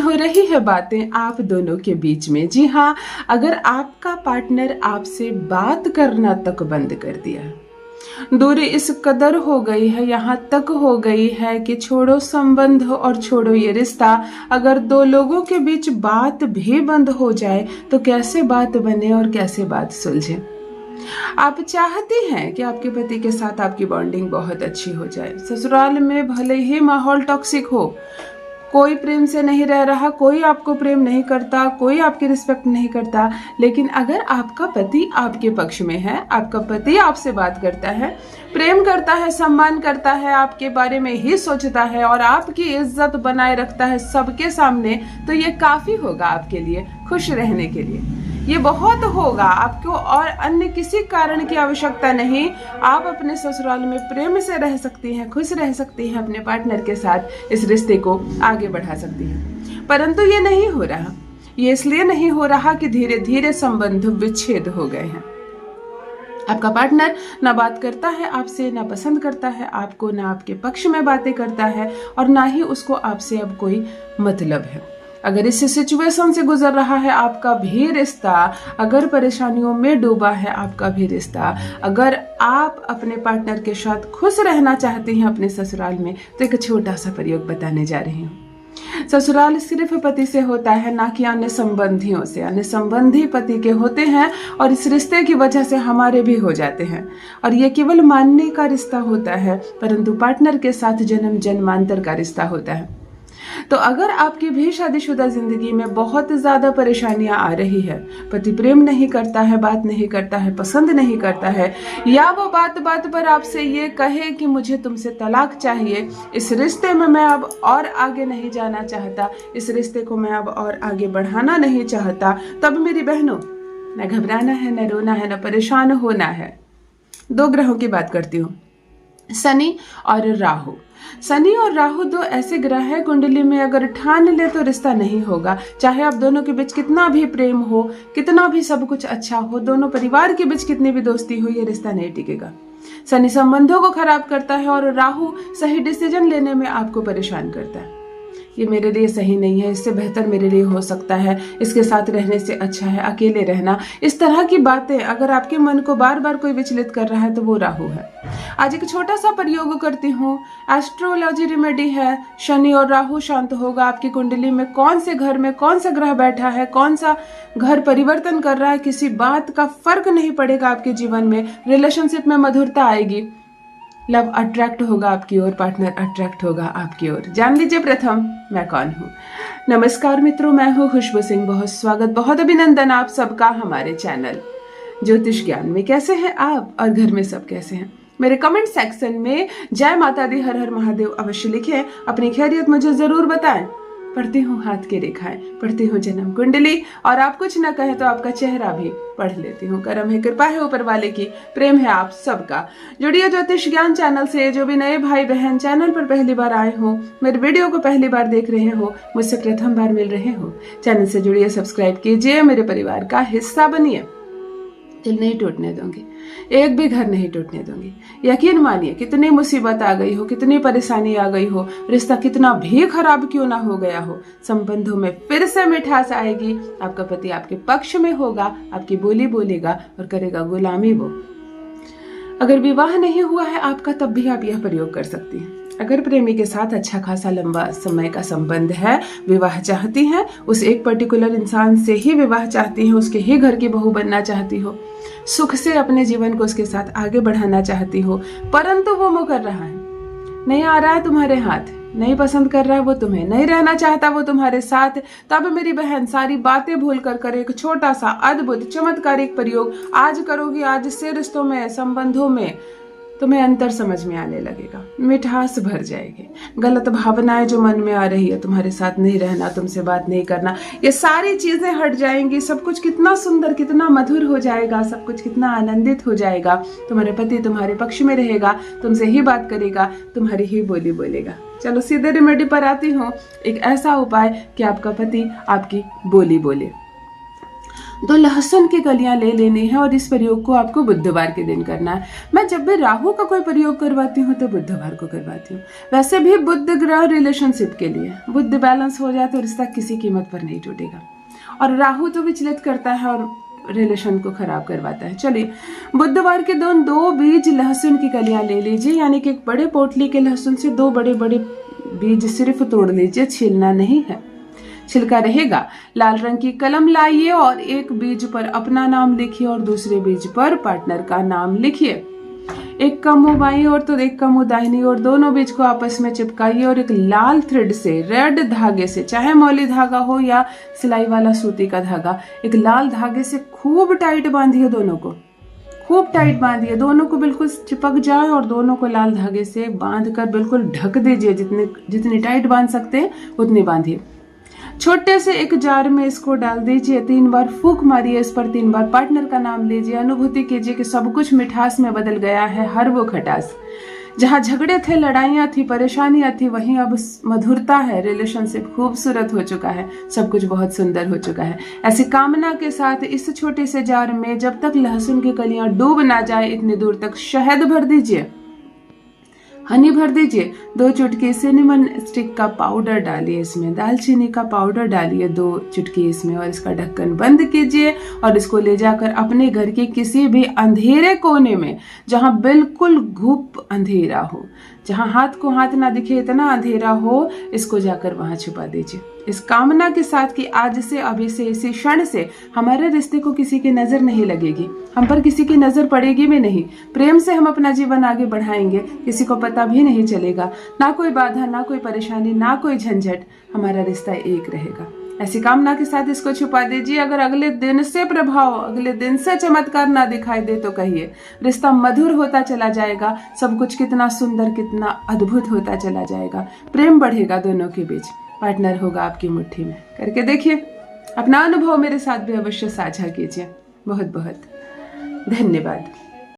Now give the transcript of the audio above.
हो रही है बातें आप दोनों के बीच में। जी हाँ, अगर आपका पार्टनर आपसे बात करना तक बंद कर दिया है, दूरी इस कदर हो गई है, यहाँ तक हो गई है कि छोड़ो संबंध और छोड़ो ये रिश्ता, अगर दो लोगों के बीच बात भी बंद हो जाए तो कैसे बात बने और कैसे बात सुलझे। आप चाहती हैं कि आपके पति के साथ आपकी बॉन्डिंग बहुत अच्छी हो जाए। ससुराल में भले ही माहौल टॉक्सिक हो, कोई प्रेम से नहीं रह रहा, कोई आपको प्रेम नहीं करता, कोई आपकी रिस्पेक्ट नहीं करता, लेकिन अगर आपका पति आपके पक्ष में है, आपका पति आपसे बात करता है, प्रेम करता है, सम्मान करता है, आपके बारे में ही सोचता है और आपकी इज्जत बनाए रखता है सबके सामने, तो ये काफी होगा आपके लिए खुश रहने के लिए। ये बहुत होगा आपको और अन्य किसी कारण की आवश्यकता नहीं। आप अपने ससुराल में प्रेम से रह सकती हैं, खुश रह सकती हैं, अपने पार्टनर के साथ इस रिश्ते को आगे बढ़ा सकती हैं। परंतु ये नहीं हो रहा। ये इसलिए नहीं हो रहा कि धीरे धीरे संबंध विच्छेद हो गए हैं। आपका पार्टनर ना बात करता है आपसे, ना पसंद करता है आपको, ना आपके पक्ष में बातें करता है और ना ही उसको आपसे अब कोई मतलब है। अगर इस सिचुएशन से गुजर रहा है आपका भी रिश्ता, अगर परेशानियों में डूबा है आपका भी रिश्ता, अगर आप अपने पार्टनर के साथ खुश रहना चाहती हैं अपने ससुराल में, तो एक छोटा सा प्रयोग बताने जा रही हूँ। ससुराल सिर्फ पति से होता है, ना कि अन्य संबंधियों से। अन्य संबंधी पति के होते हैं और इस रिश्ते की वजह से हमारे भी हो जाते हैं, और ये केवल मानने का रिश्ता होता है, परंतु पार्टनर के साथ जन्म जन्मांतर का रिश्ता होता है। तो अगर आपकी भी शादीशुदा जिंदगी में बहुत ज्यादा परेशानियां आ रही है, पति प्रेम नहीं करता है, बात नहीं करता है, पसंद नहीं करता है, या वो बात बात पर आपसे ये कहे कि मुझे तुमसे तलाक चाहिए, इस रिश्ते में मैं अब और आगे नहीं जाना चाहता, इस रिश्ते को मैं अब और आगे बढ़ाना नहीं चाहता, तब मेरी बहनों, न घबराना है, न रोना है, न परेशान होना है। दो ग्रहों की बात करती हूँ, शनि और राहु। शनि और राहु दो ऐसे ग्रह है, कुंडली में अगर ठान ले तो रिश्ता नहीं होगा। चाहे आप दोनों के बीच कितना भी प्रेम हो, कितना भी सब कुछ अच्छा हो, दोनों परिवार के बीच कितनी भी दोस्ती हो, ये रिश्ता नहीं टिकेगा। शनि संबंधों को खराब करता है और राहु सही डिसीजन लेने में आपको परेशान करता है। ये मेरे लिए सही नहीं है, इससे बेहतर मेरे लिए हो सकता है, इसके साथ रहने से अच्छा है अकेले रहना। इस तरह की बातें अगर आपके मन को बार बार कोई विचलित कर रहा है तो वो राहु है। आज एक छोटा सा प्रयोग करती हूँ, एस्ट्रोलॉजी रेमेडी है। शनि और राहु शांत होगा। आपकी कुंडली में कौन से घर में कौन सा ग्रह बैठा है, कौन सा घर परिवर्तन कर रहा है, किसी बात का फर्क नहीं पड़ेगा। आपके जीवन में रिलेशनशिप में मधुरता आएगी, लव अट्रैक्ट होगा आपकी ओर, पार्टनर अट्रैक्ट होगा आपकी ओर। जान लीजिए प्रथम मैं कौन हूँ। नमस्कार मित्रों, मैं हूँ खुशबू सिंह। बहुत स्वागत, बहुत अभिनंदन आप सबका हमारे चैनल ज्योतिष ज्ञान में। कैसे हैं आप और घर में सब कैसे हैं? मेरे कमेंट सेक्शन में जय माता दी, हर हर महादेव अवश्य लिखें। अपनी खैरियत मुझे जरूर बताएं। पढ़ती हूँ हाथ की रेखाएं, पढ़ती हूँ जन्म कुंडली, और आप कुछ न कहे तो आपका चेहरा भी पढ़ लेती हूँ। करम है, कृपा है ऊपर वाले की, प्रेम है आप सबका। जुड़िए ज्योतिष ज्ञान चैनल से। जो भी नए भाई बहन चैनल पर पहली बार आए हो, मेरे वीडियो को पहली बार देख रहे हो, मुझसे प्रथम बार मिल रहे हो, चैनल से जुड़िए, सब्सक्राइब कीजिए, मेरे परिवार का हिस्सा बनिए। दिल नहीं टूटने दूंगी, एक भी घर नहीं टूटने दूंगी। यकीन मानिए, कितनी मुसीबत आ गई हो, कितनी परेशानी आ गई हो, रिश्ता कितना भी खराब क्यों ना हो गया हो, संबंधों में फिर से मिठास आएगी। आपका पति आपके पक्ष में होगा, आपकी बोली बोलेगा और करेगा गुलामी वो। अगर विवाह नहीं हुआ है आपका, तब भी आप यह प्रयोग कर सकती हैं। अगर प्रेमी के साथ अच्छा खासा लंबा समय का संबंध है, विवाह चाहती हैं, उस एक पर्टिकुलर इंसान से ही विवाह चाहती हैं, उसके ही घर की बहू बनना चाहती हो, सुख से अपने जीवन को उसके साथ आगे बढ़ाना चाहती हो, परंतु वो मुकर रहा है, नहीं आ रहा है तुम्हारे हाथ, नहीं पसंद कर रहा है वो तुम्हें, नहीं रहना चाहता वो तुम्हारे साथ, तब मेरी बहन सारी बातें भूल कर एक छोटा सा अद्भुत चमत्कारिक प्रयोग आज करोगी। आज से रिश्तों में, संबंधों में तुम्हें अंतर समझ में आने लगेगा, मिठास भर जाएगी। गलत भावनाएं जो मन में आ रही है, तुम्हारे साथ नहीं रहना, तुमसे बात नहीं करना, ये सारी चीजें हट जाएंगी। सब कुछ कितना सुंदर, कितना मधुर हो जाएगा, सब कुछ कितना आनंदित हो जाएगा। तुम्हारे पति तुम्हारे पक्ष में रहेगा, तुमसे ही बात करेगा, तुम्हारी ही बोली बोलेगा। चलो सीधे रेमेडी पर आती हूँ। एक ऐसा उपाय कि आपका पति आपकी बोली बोले। तो लहसुन की कलियां ले लेनी है और इस प्रयोग को आपको बुधवार के दिन करना है। मैं जब भी राहु का कोई प्रयोग करवाती हूँ तो बुधवार को करवाती हूँ। वैसे भी बुध ग्रह रिलेशनशिप के लिए, बुध बैलेंस हो जाए तो रिश्ता किसी कीमत पर नहीं टूटेगा, और राहु तो विचलित करता है और रिलेशन को खराब करवाता है। चलिए, बुधवार के दिन 2 बीज लहसुन की कलियां ले लीजिए, यानी कि एक बड़े पोटली के लहसुन से 2 बड़े बड़े बीज सिर्फ तोड़ लीजिए, छीलना नहीं है, छिलका रहेगा। लाल रंग की कलम लाइए और एक बीज पर अपना नाम लिखिए और दूसरे बीज पर पार्टनर का नाम लिखिए। एक का मुंह बाईं ओर तो एक का मुंह दाहिनी ओर, दोनों बीज को आपस में चिपकाइए और एक लाल थ्रेड से, रेड धागे से, चाहे मौली धागा हो या सिलाई वाला सूती का धागा, एक लाल धागे से खूब टाइट बांधिए, दोनों को खूब टाइट बांधिए, दोनों को बिल्कुल चिपक जाए और दोनों को लाल धागे से बांधकर बिल्कुल ढक दीजिए। जितनी टाइट बांध सकते हैं उतनी बांधिए। छोटे से एक जार में इसको डाल दीजिए, 3 बार फूंक मारिए इस पर, 3 बार पार्टनर का नाम लीजिए, अनुभूति कीजिए कि सब कुछ मिठास में बदल गया है। हर वो खटास जहाँ झगड़े थे, लड़ाइयाँ थी, परेशानियां थी, वहीं अब मधुरता है। रिलेशनशिप खूबसूरत हो चुका है, सब कुछ बहुत सुंदर हो चुका है। ऐसी कामना के साथ इस छोटे से जार में जब तक लहसुन की कलियां डूब ना जाए इतनी दूर तक शहद भर दीजिए, हनी भर दीजिए, 2 चुटकी सिनेमन स्टिक का पाउडर डालिए इसमें, दालचीनी का पाउडर डालिए 2 चुटकी इसमें, और इसका ढक्कन बंद कीजिए और इसको ले जाकर अपने घर के किसी भी अंधेरे कोने में, जहां बिल्कुल घुप अंधेरा हो, जहां हाथ को हाथ ना दिखे इतना अंधेरा हो, इसको जाकर वहां छुपा दीजिए, इस कामना के साथ कि आज से, अभी से, इसी क्षण से हमारे रिश्ते को किसी की नजर नहीं लगेगी, हम पर किसी की नजर पड़ेगी भी नहीं। प्रेम से हम अपना जीवन आगे बढ़ाएंगे, किसी को पता भी नहीं चलेगा, ना कोई बाधा, ना कोई परेशानी, ना कोई झंझट, हमारा रिश्ता एक रहेगा। ऐसी कामना के साथ इसको छुपा दीजिए। अगर अगले दिन से प्रभाव, अगले दिन से चमत्कार ना दिखाई दे तो कहिए, रिश्ता मधुर होता चला जाएगा, सब कुछ कितना सुंदर, कितना अद्भुत होता चला जाएगा, प्रेम बढ़ेगा दोनों के बीच, पार्टनर होगा आपकी मुट्ठी में। करके देखिए, अपना अनुभव मेरे साथ भी अवश्य साझा कीजिए। बहुत बहुत धन्यवाद।